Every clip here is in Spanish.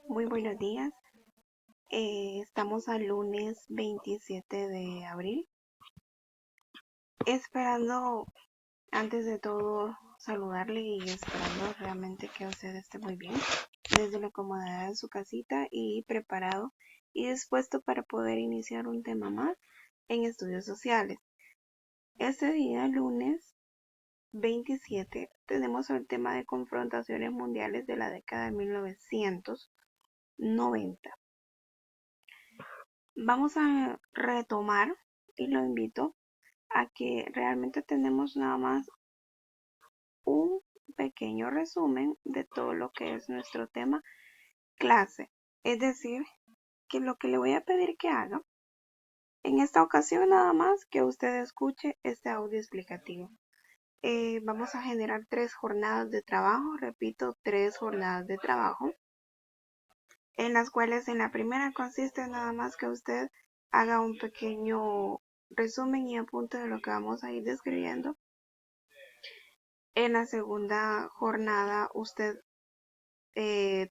Muy buenos días. Estamos al lunes 27 de abril. Esperando, antes de todo, saludarle y esperando realmente que usted esté muy bien, desde la comodidad de su casita y preparado y dispuesto para poder iniciar un tema más en estudios sociales. Este día, lunes 27, tenemos el tema de confrontaciones mundiales de la década de 1990. Vamos a retomar y lo invito a que realmente tenemos nada más un pequeño resumen de todo lo que es nuestro tema clase. Es decir, que lo que le voy a pedir que haga en esta ocasión nada más que usted escuche este audio explicativo. Vamos a generar 3 jornadas de trabajo, repito, 3 jornadas de trabajo, en las cuales en la primera consiste nada más que usted haga un pequeño resumen y apunte de lo que vamos a ir describiendo. En la segunda jornada usted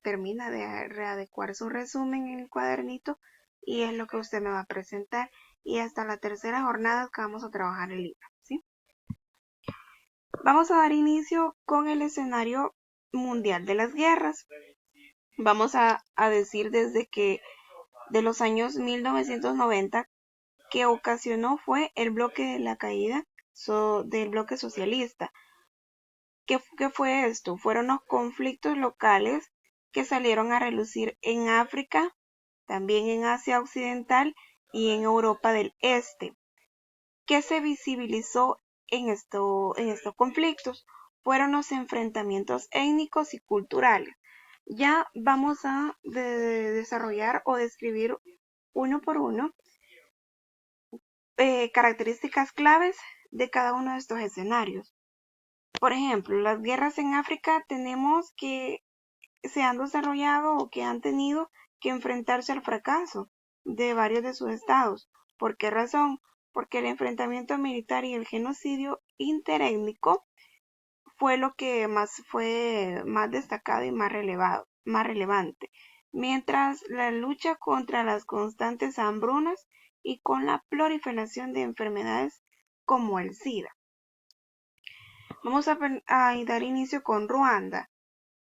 termina de readecuar su resumen en el cuadernito y es lo que usted me va a presentar. Y hasta la tercera jornada que vamos a trabajar el libro, ¿sí? Vamos a dar inicio con el escenario mundial de las guerras. Vamos a decir desde que de los años 1990 que ocasionó fue el bloque de la caída del bloque socialista. ¿Qué fue esto? Fueron los conflictos locales que salieron a relucir en África, también en Asia Occidental y en Europa del Este. ¿Qué se visibilizó en estos conflictos? Fueron los enfrentamientos étnicos y culturales. Ya vamos a desarrollar o describir uno por uno características claves de cada uno de estos escenarios. Por ejemplo, las guerras en África tenemos que se han desarrollado o que han tenido que enfrentarse al fracaso de varios de sus estados. ¿Por qué razón? Porque el enfrentamiento militar y el genocidio interétnico fue lo que fue más destacado y más relevante, mientras la lucha contra las constantes hambrunas y con la proliferación de enfermedades como el SIDA. Vamos a dar inicio con Ruanda.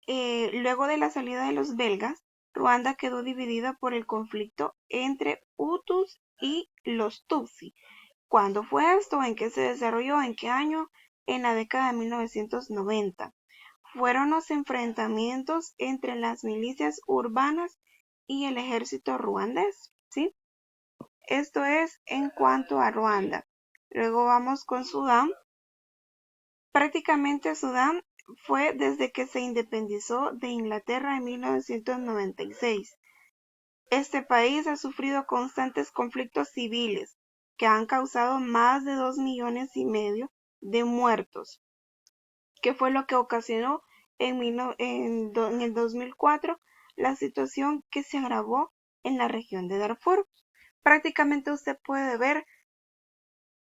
Luego de la salida de los belgas, Ruanda quedó dividida por el conflicto entre Hutus y los Tutsi. ¿Cuándo fue esto? ¿En qué se desarrolló? ¿En qué año? En la década de 1990. Fueron los enfrentamientos entre las milicias urbanas y el ejército ruandés, ¿sí? Esto es en cuanto a Ruanda. Luego vamos con Sudán. Prácticamente Sudán fue desde que se independizó de Inglaterra en 1996. Este país ha sufrido constantes conflictos civiles que han causado más de 2,5 millones de muertos, que fue lo que ocasionó en el 2004 la situación que se agravó en la región de Darfur. Prácticamente usted puede ver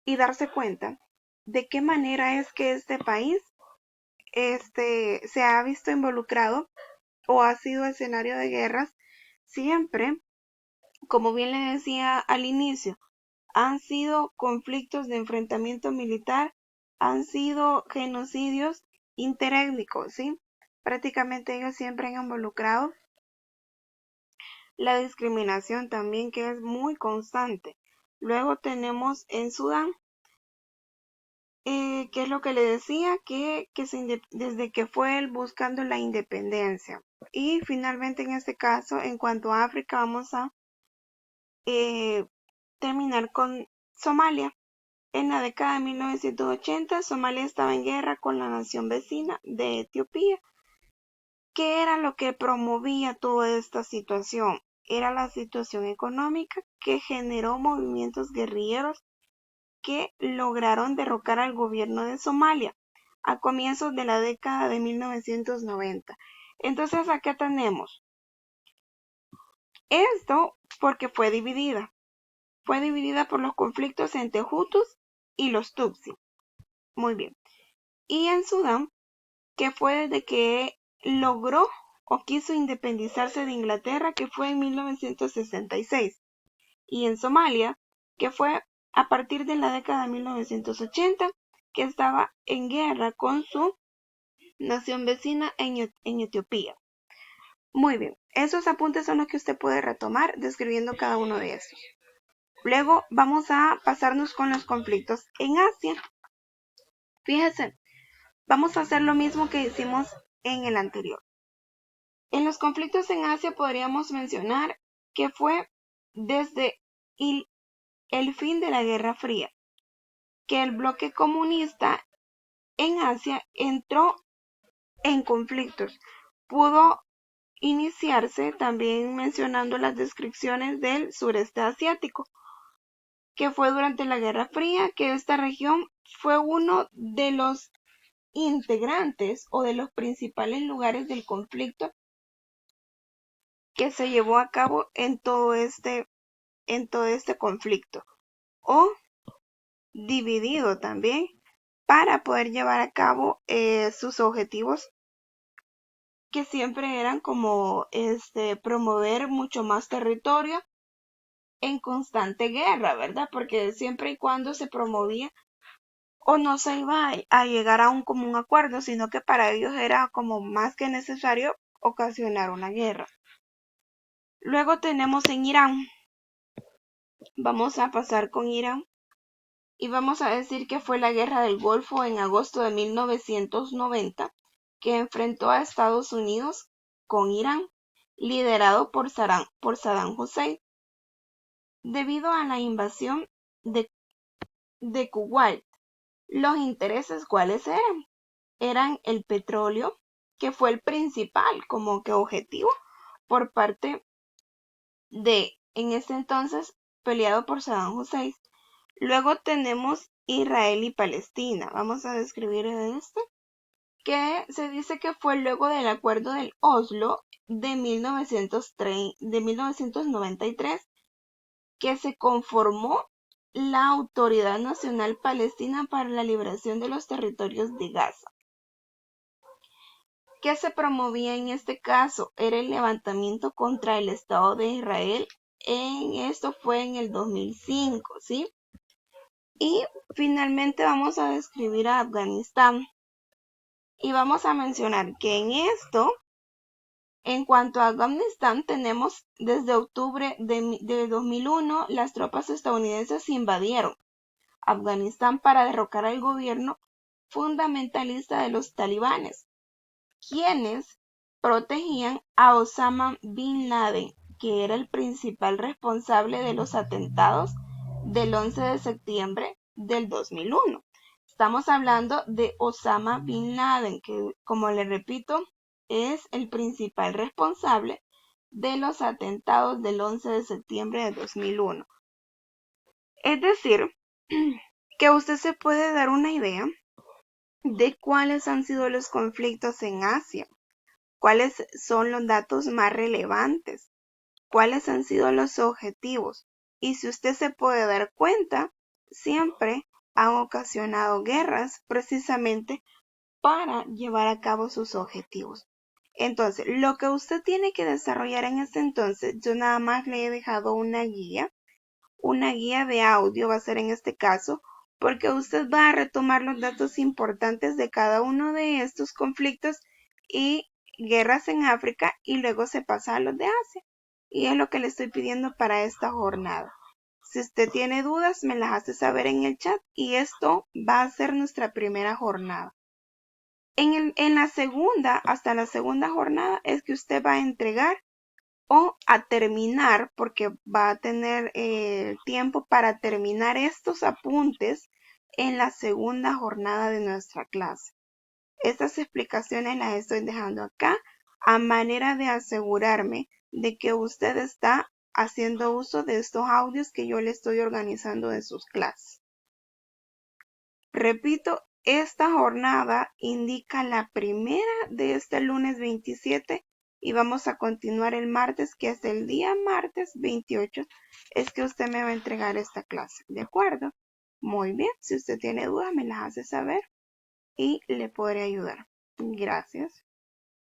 y darse cuenta de qué manera es que este país se ha visto involucrado o ha sido escenario de guerras siempre, como bien le decía al inicio, han sido conflictos de enfrentamiento militar, han sido genocidios interétnicos, ¿sí? Prácticamente ellos siempre han involucrado la discriminación también, que es muy constante. Luego tenemos en Sudán, ¿qué es lo que le decía? Desde que fue él buscando la independencia. Y finalmente en este caso, en cuanto a África, vamos a eh, terminar con Somalia. En la década de 1980, Somalia estaba en guerra con la nación vecina de Etiopía. ¿Qué era lo que promovía toda esta situación? Era la situación económica que generó movimientos guerrilleros que lograron derrocar al gobierno de Somalia a comienzos de la década de 1990. Entonces, ¿qué tenemos? Esto porque fue dividida. Fue dividida por los conflictos entre Hutus y los Tutsi. Muy bien. Y en Sudán, que fue desde que logró o quiso independizarse de Inglaterra, que fue en 1966, y en Somalia, que fue a partir de la década de 1980, que estaba en guerra con su nación vecina en Etiopía. Muy bien, esos apuntes son los que usted puede retomar describiendo cada uno de estos. Luego vamos a pasarnos con los conflictos en Asia. Fíjense, vamos a hacer lo mismo que hicimos en el anterior. En los conflictos en Asia podríamos mencionar que fue desde el fin de la Guerra Fría que el bloque comunista en Asia entró en conflictos. Pudo iniciarse también mencionando las descripciones del sureste asiático, que fue durante la Guerra Fría, que esta región fue uno de los integrantes o de los principales lugares del conflicto que se llevó a cabo en todo este conflicto, o dividido también para poder llevar a cabo sus objetivos, que siempre eran como promover mucho más territorio en constante guerra, ¿verdad? Porque siempre y cuando se promovía o no se iba a llegar a un común acuerdo, sino que para ellos era como más que necesario ocasionar una guerra. Luego tenemos en Irán. Vamos a pasar con Irán y vamos a decir que fue la Guerra del Golfo en agosto de 1990, que enfrentó a Estados Unidos con Irán, liderado por Saddam Hussein. Debido a la invasión de Kuwait, los intereses, ¿cuáles eran? Eran el petróleo, que fue el principal como que objetivo por parte de, en ese entonces, peleado por Saddam Hussein. Luego tenemos Israel y Palestina. Vamos a describir esto, que se dice que fue luego del acuerdo del Oslo de 1993 que se conformó la Autoridad Nacional Palestina para la Liberación de los Territorios de Gaza. ¿Qué se promovía en este caso? Era el levantamiento contra el Estado de Israel. Esto fue en el 2005, ¿sí? Y finalmente vamos a describir a Afganistán. Y vamos a mencionar que en esto, en cuanto a Afganistán, tenemos desde octubre de 2001, las tropas estadounidenses invadieron Afganistán para derrocar al gobierno fundamentalista de los talibanes, quienes protegían a Osama Bin Laden, que era el principal responsable de los atentados del 11 de septiembre del 2001. Estamos hablando de Osama Bin Laden, que, como le repito, es el principal responsable de los atentados del 11 de septiembre de 2001. Es decir, que usted se puede dar una idea de cuáles han sido los conflictos en Asia, cuáles son los datos más relevantes, cuáles han sido los objetivos. Y si usted se puede dar cuenta, siempre han ocasionado guerras precisamente para llevar a cabo sus objetivos. Entonces, lo que usted tiene que desarrollar en este entonces, yo nada más le he dejado una guía de audio va a ser en este caso, porque usted va a retomar los datos importantes de cada uno de estos conflictos y guerras en África y luego se pasa a los de Asia. Y es lo que le estoy pidiendo para esta jornada. Si usted tiene dudas, me las hace saber en el chat y esto va a ser nuestra primera jornada. En la segunda, hasta la segunda jornada, es que usted va a entregar o a terminar, porque va a tener tiempo para terminar estos apuntes en la segunda jornada de nuestra clase. Estas explicaciones las estoy dejando acá a manera de asegurarme de que usted está haciendo uso de estos audios que yo le estoy organizando de sus clases. Repito, esta jornada indica la primera de este lunes 27 y vamos a continuar el martes, que es el día martes 28, es que usted me va a entregar esta clase, ¿de acuerdo? Muy bien, si usted tiene dudas me las hace saber y le podré ayudar. Gracias.